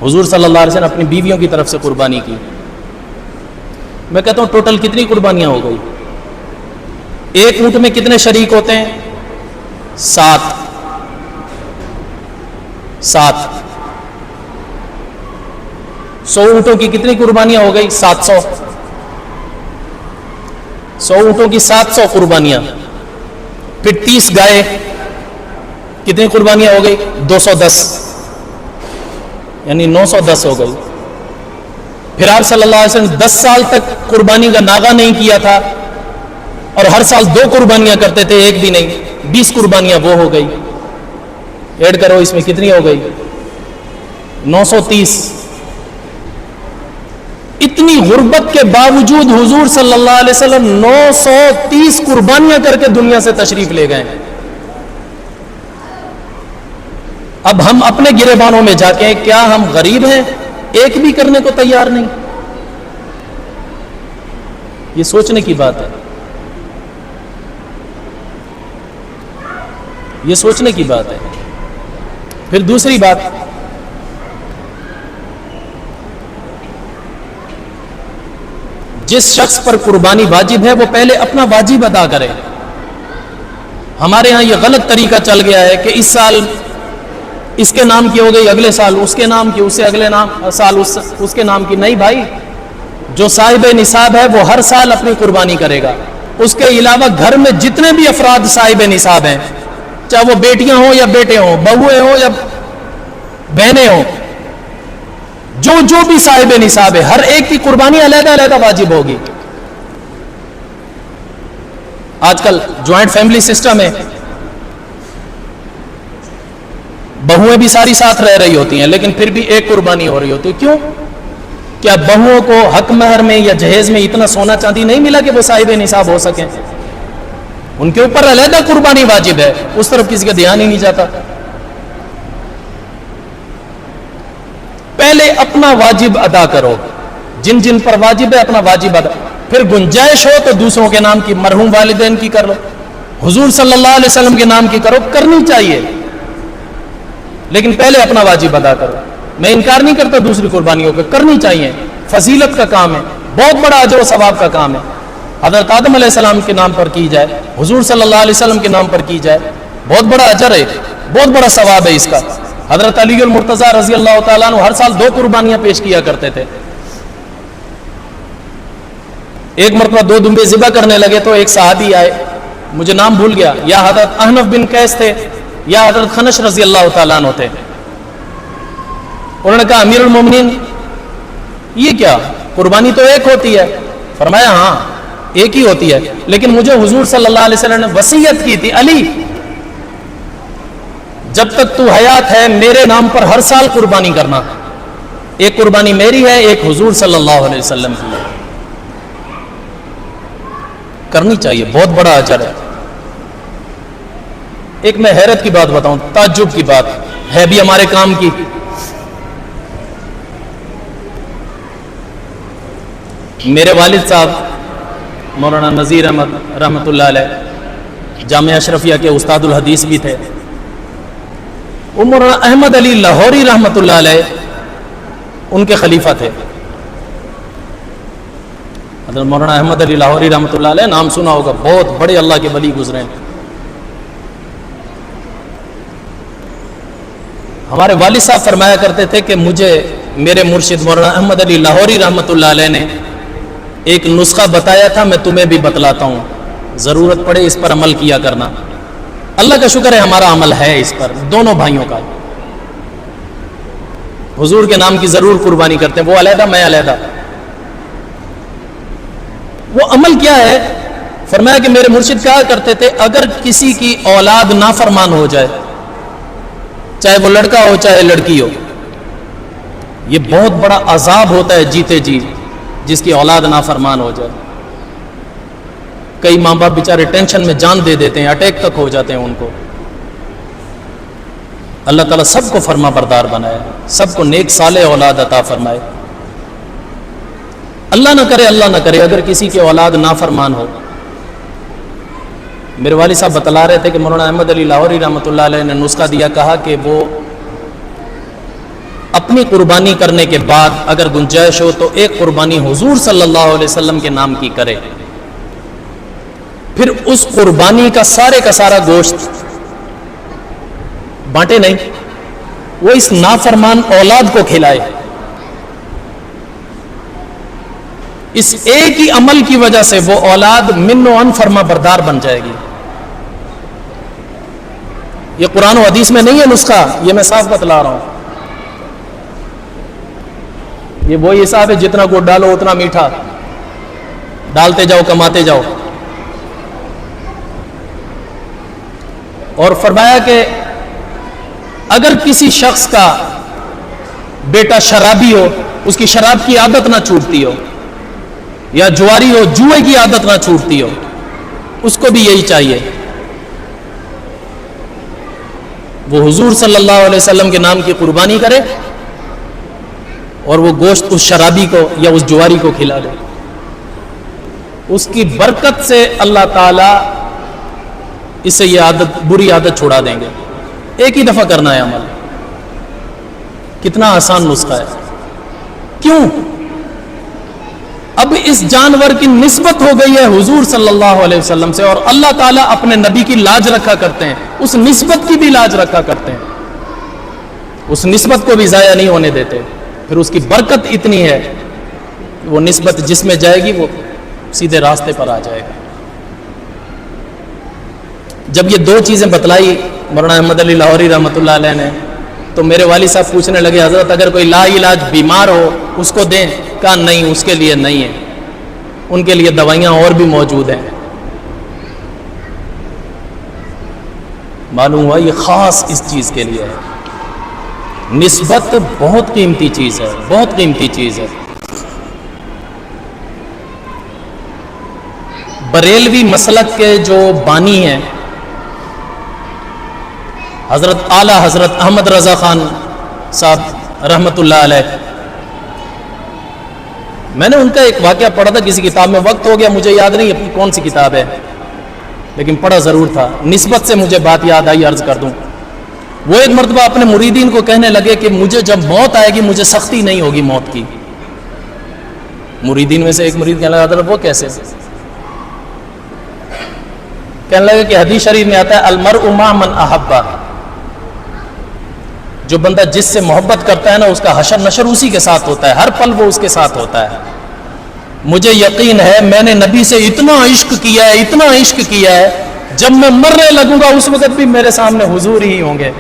حضور صلی اللہ علیہ وسلم اپنی بیویوں کی طرف سے قربانی کی۔ میں کہتا ہوں ٹوٹل کتنی قربانیاں ہو گئی؟ 1 اونٹ میں کتنے شریک ہوتے ہیں؟ 7 100 اونٹوں کی کتنی قربانیاں ہو گئی؟ 700 100 اونٹوں کی 700 قربانیاں، پھر 30 گائے کتنی قربانیاں ہو گئی؟ 210، یعنی 910 ہو گئی۔ پھر آپ صلی اللہ علیہ وسلم 10 سال تک قربانی کا ناغہ نہیں کیا تھا اور ہر سال 2 قربانیاں کرتے تھے، ایک بھی نہیں، 20 قربانیاں وہ ہو گئی۔ ایڈ کرو اس میں کتنی ہو گئی؟ 930۔ اتنی غربت کے باوجود حضور صلی اللہ علیہ وسلم 930 قربانیاں کر کے دنیا سے تشریف لے گئے۔ اب ہم اپنے گریبانوں میں جا کے کیا ہم غریب ہیں؟ ایک بھی کرنے کو تیار نہیں۔ یہ سوچنے کی بات ہے، یہ سوچنے کی بات ہے۔ پھر دوسری بات، جس شخص پر قربانی واجب ہے وہ پہلے اپنا واجب ادا کرے۔ ہمارے ہاں یہ غلط طریقہ چل گیا ہے کہ اس سال اس کے نام کی ہو گئی، اگلے سال اس کے نام کی، اس سے اگلے سال اس کے نام کی۔ نہیں بھائی، جو صاحب نصاب ہے وہ ہر سال اپنی قربانی کرے گا۔ اس کے علاوہ گھر میں جتنے بھی افراد صاحب نصاب ہیں، چاہے وہ بیٹیاں ہوں یا بیٹے ہوں، بہویں ہوں یا بہنیں ہوں، جو بھی صاحب نصاب ہے، ہر ایک کی قربانی علیحدہ علیحدہ واجب ہوگی۔ آج کل جوائنٹ فیملی سسٹم ہے، بہویں بھی ساری ساتھ رہ رہی ہوتی ہیں لیکن پھر بھی ایک قربانی ہو رہی ہوتی ہے۔ کیوں؟ کیا بہوؤں کو حق مہر میں یا جہیز میں اتنا سونا چاندی نہیں ملا کہ وہ صاحب نصاب ہو سکیں؟ ان کے اوپر علیحدہ قربانی واجب ہے، اس طرف کسی کا دھیان ہی نہیں جاتا۔ پہلے اپنا واجب ادا کرو، جن جن پر واجب ہے اپنا واجب ادا، پھر گنجائش ہو تو دوسروں کے نام کی، مرحوم والدین کی کر لو، حضور صلی اللہ علیہ وسلم کے نام کی کرو، کرنی چاہیے، لیکن پہلے اپنا واجب ادا کرو۔ میں انکار نہیں کرتا دوسری قربانیوں کو، کرنی چاہیے، فضیلت کا کام ہے، بہت بڑا اجر و ثواب کا کام ہے۔ حضرت آدم علیہ السلام کے نام پر کی جائے، حضور صلی اللہ علیہ وسلم کے نام پر کی جائے، بہت بڑا اجر ہے، بہت بڑا ثواب ہے اس کا۔ حضرت علی المرتضیٰ رضی اللہ تعالیٰ عنہ ہر سال 2 قربانیاں پیش کیا کرتے تھے۔ ایک مرتبہ 2 دمبے ذبح کرنے لگے تو ایک صحابی آئے، مجھے نام بھول گیا، یا حضرت احنف بن قیس تھے یا حضرت خنش رضی اللہ تعالیٰ عنہ تھے۔ انہوں نے کہا امیر المومنین یہ کیا، قربانی تو ایک ہوتی ہے؟ فرمایا ہاں ایک ہی ہوتی ہے، لیکن مجھے حضور صلی اللہ علیہ وسلم نے وصیت کی تھی، علی جب تک تو حیات ہے میرے نام پر ہر سال قربانی کرنا، ایک قربانی میری ہے، ایک حضور صلی اللہ علیہ وسلم کی ہے۔ کرنی چاہیے، بہت بڑا اجر ہے۔ ایک میں حیرت کی بات بتاؤں، تعجب کی بات ہے بھی ہمارے کام کی۔ میرے والد صاحب مولانا نذیر احمد رحمۃ اللہ علیہ جامعہ اشرفیہ کے استاد الحدیث بھی تھے. وہ مولانا احمد علی لاہوری رحمۃ اللہ علیہ ان کے خلیفہ تھے. حضرت مولانا احمد علی لاہوری رحمۃ اللہ علیہ نام سنا ہوگا، بہت بڑے اللہ کے ولی گزرے ہیں. ہمارے والد صاحب فرمایا کرتے تھے کہ مجھے میرے مرشد مولانا احمد علی لاہوری رحمۃ اللہ علیہ نے ایک نسخہ بتایا تھا، میں تمہیں بھی بتلاتا ہوں، ضرورت پڑے اس پر عمل کیا کرنا. اللہ کا شکر ہے ہمارا عمل ہے اس پر، دونوں بھائیوں کا. حضور کے نام کی ضرور قربانی کرتے ہیں، وہ علیحدہ میں علیحدہ. وہ عمل کیا ہے؟ فرمایا کہ میرے مرشد کہا کرتے تھے اگر کسی کی اولاد نافرمان ہو جائے، چاہے وہ لڑکا ہو چاہے لڑکی ہو، یہ بہت بڑا عذاب ہوتا ہے جیتے جی جس کی اولاد نافرمان ہو جائے. کئی ماں باپ بیچارے ٹینشن میں جان دے دیتے ہیں، اٹیک تک ہو جاتے ہیں ان کو. اللہ تعالیٰ سب کو فرما بردار بنائے، سب کو نیک صالح اولاد عطا فرمائے. اللہ نہ کرے اگر کسی کی اولاد نافرمان ہو. میرے والد صاحب بتلا رہے تھے کہ مولانا احمد علی لاہوری رحمۃ اللہ علیہ نے نسخہ دیا، کہا کہ وہ اپنی قربانی کرنے کے بعد اگر گنجائش ہو تو ایک قربانی حضور صلی اللہ علیہ وسلم کے نام کی کرے، پھر اس قربانی کا سارا گوشت بانٹے نہیں، وہ اس نافرمان اولاد کو کھلائے. اس ایک ہی عمل کی وجہ سے وہ اولاد من و ان فرما بردار بن جائے گی. یہ قرآن و حدیث میں نہیں ہے نسخہ، یہ میں صاف بتلا رہا ہوں. یہ وہی حساب ہے جتنا گڑ ڈالو اتنا میٹھا، ڈالتے جاؤ کماتے جاؤ. اور فرمایا کہ اگر کسی شخص کا بیٹا شرابی ہو، اس کی شراب کی عادت نہ چھوٹتی ہو، یا جواری ہو جوئے کی عادت نہ چھوٹتی ہو، اس کو بھی یہی چاہیے وہ حضور صلی اللہ علیہ وسلم کے نام کی قربانی کرے اور وہ گوشت اس شرابی کو یا اس جواری کو کھلا دے. اس کی برکت سے اللہ تعالیٰ اس سے یہ بری عادت چھوڑا دیں گے. ایک ہی دفعہ کرنا ہے عمل. کتنا آسان نسخہ ہے. کیوں؟ اب اس جانور کی نسبت ہو گئی ہے حضور صلی اللہ علیہ وسلم سے، اور اللہ تعالیٰ اپنے نبی کی لاج رکھا کرتے ہیں، اس نسبت کی بھی لاج رکھا کرتے ہیں، اس نسبت کو بھی ضائع نہیں ہونے دیتے. پھر اس کی برکت اتنی ہے کہ وہ نسبت جس میں جائے گی وہ سیدھے راستے پر آ جائے گا. جب یہ دو چیزیں بتلائی مولانا احمد علی لاہوری رحمۃ اللہ علیہ نے، تو میرے والد صاحب پوچھنے لگے حضرت اگر کوئی لا علاج بیمار ہو اس کو دیں؟ کہا نہیں، اس کے لیے نہیں ہے، ان کے لیے دوائیاں اور بھی موجود ہیں. معلوم ہوا یہ خاص اس چیز کے لیے ہے. نسبت بہت قیمتی چیز ہے، بہت قیمتی چیز ہے. بریلوی مسلک کے جو بانی ہیں حضرت اعلیٰ حضرت احمد رضا خان صاحب رحمۃ اللہ علیہ، میں نے ان کا ایک واقعہ پڑھا تھا کسی کتاب میں، وقت ہو گیا مجھے یاد نہیں اپنی کون سی کتاب ہے، لیکن پڑھا ضرور تھا. نسبت سے مجھے بات یاد آئی، عرض کر دوں. وہ ایک مرتبہ اپنے مریدین کو کہنے لگے کہ مجھے جب موت آئے گی مجھے سختی نہیں ہوگی موت کی. مریدین میں سے ایک مرید کہنے لگا وہ کیسے؟ کہنے لگے کہ حدیث شریف میں آتا ہے المرء مع من احب، جو بندہ جس سے محبت کرتا ہے نا اس کا حشر نشر اسی کے ساتھ ہوتا ہے، ہر پل وہ اس کے ساتھ ہوتا ہے. مجھے یقین ہے میں نے نبی سے اتنا عشق کیا ہے، اتنا عشق کیا ہے، جب میں مرنے لگوں گا اس وقت بھی میرے سامنے حضور ہی ہوں گے،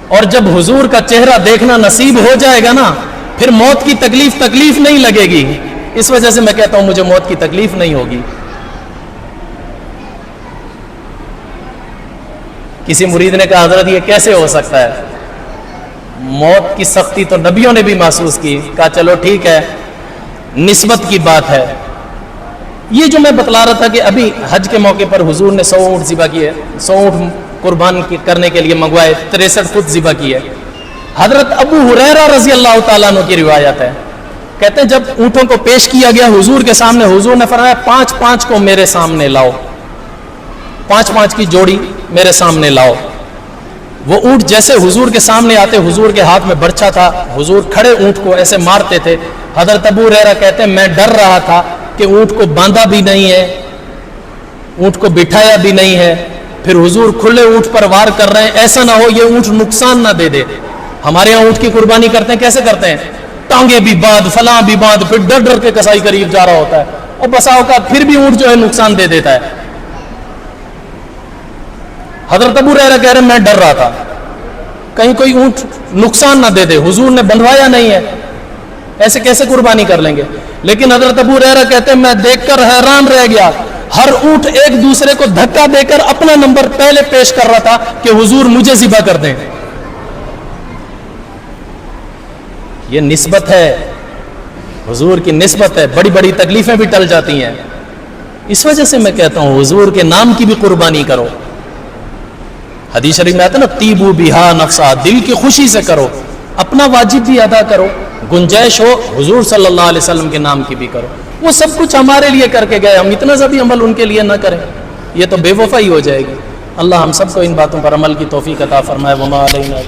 اور جب حضور کا چہرہ دیکھنا نصیب ہو جائے گا نا پھر موت کی تکلیف نہیں لگے گی. اس وجہ سے میں کہتا ہوں مجھے موت کی تکلیف نہیں ہوگی. کسی مرید نے کہا حضرت یہ کیسے ہو سکتا ہے؟ موت کی سختی تو نبیوں نے بھی محسوس کی. کہا چلو ٹھیک ہے، نسبت کی بات ہے. یہ جو میں بتلا رہا تھا کہ ابھی حج کے موقع پر حضور نے 100 اونٹ ذبح کیے، 100 اونٹ قربان کرنے کے لیے منگوائے، 63 خود ذبح کیے. حضرت ابو ہریرہ رضی اللہ تعالیٰ عنہ کی روایت ہے، کہتے ہیں جب اونٹوں کو پیش کیا گیا حضور کے سامنے، حضور نے فرمایا 5 کو میرے سامنے لاؤ، 5 کی جوڑی میرے سامنے لاؤ۔ وہ اونٹ جیسے حضور کے سامنے آتے، حضور کے ہاتھ میں برچھا تھا، حضور کھڑے اونٹ کو ایسے مارتے تھے۔ حضرت ابو ہریرہ کہتے ہیں میں ڈر رہا تھا کہ اونٹ کو باندھا بھی نہیں ہے، اونٹ کو بٹھایا بھی نہیں ہے، پھر حضور کھلے اونٹ پر وار کر رہے ہیں، ایسا نہ ہو یہ اونٹ نقصان نہ دے دے۔ ہمارے یہاں اونٹ کی قربانی کرتے ہیں، کیسے کرتے ہیں؟ ٹانگیں بھی باندھ، فلاں بھی باندھ، پھر ڈر ڈر کے کسائی قریب جا رہا ہوتا ہے، اور بسا اوقات پھر بھی اونٹ جو ہے نقصان دے دیتا ہے۔ حضرت ابو ہریرہ کہہ رہے ہیں میں ڈر رہا تھا کہیں کوئی اونٹ نقصان نہ دے دے، حضور نے بندھوایا نہیں ہے، ایسے کیسے قربانی کر لیں گے؟ لیکن حضرت ابو ہریرہ کہتے ہیں میں دیکھ کر حیران رہ گیا، ہر اونٹ ایک دوسرے کو دھکا دے کر اپنا نمبر پہلے پیش کر رہا تھا کہ حضور مجھے ذبح کر دیں۔ یہ نسبت ہے، حضور کی نسبت ہے، بڑی بڑی تکلیفیں بھی ٹل جاتی ہیں۔ اس وجہ سے میں کہتا ہوں حضور کے نام کی بھی قربانی کرو۔ حدیث شریف میں آتا ہے نا طیبوا بہا نفسا، دل کی خوشی سے کرو، اپنا واجب بھی ادا کرو، گنجائش ہو حضور صلی اللہ علیہ وسلم کے نام کی بھی کرو۔ وہ سب کچھ ہمارے لیے کر کے گئے، ہم اتنا سا بھی عمل ان کے لیے نہ کریں، یہ تو بے وفائی ہو جائے گی۔ اللہ ہم سب کو ان باتوں پر عمل کی توفیق عطا فرمائے۔ وما علینا